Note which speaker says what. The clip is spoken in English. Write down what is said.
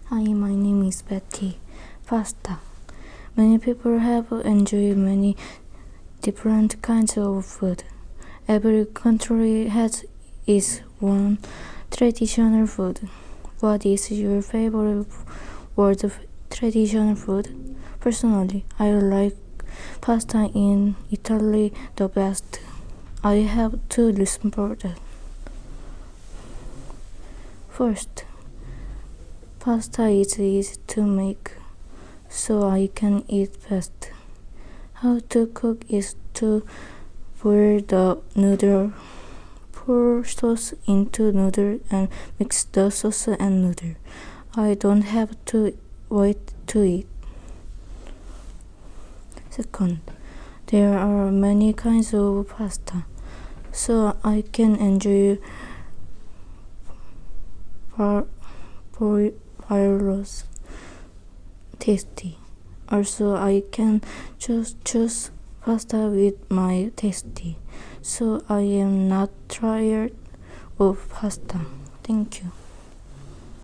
Speaker 1: Hi, my name is Betty. Pasta. Many people have enjoyed many different kinds of food. Every country has its own traditional food. What is your favorite word of traditional food? Personally, I like pasta in Italy the best. I have two reasons for that. First, pasta is easy to make, so I can eat fast. How to cook is to boil the noodle, pour sauce into noodle and mix the sauce and noodle. I don't have to wait to eat. Second, there are many kinds of pasta, so I can enjoy various tasty. Also, I can just choose pasta with my tasty, so I am not tired of pasta. Thank you.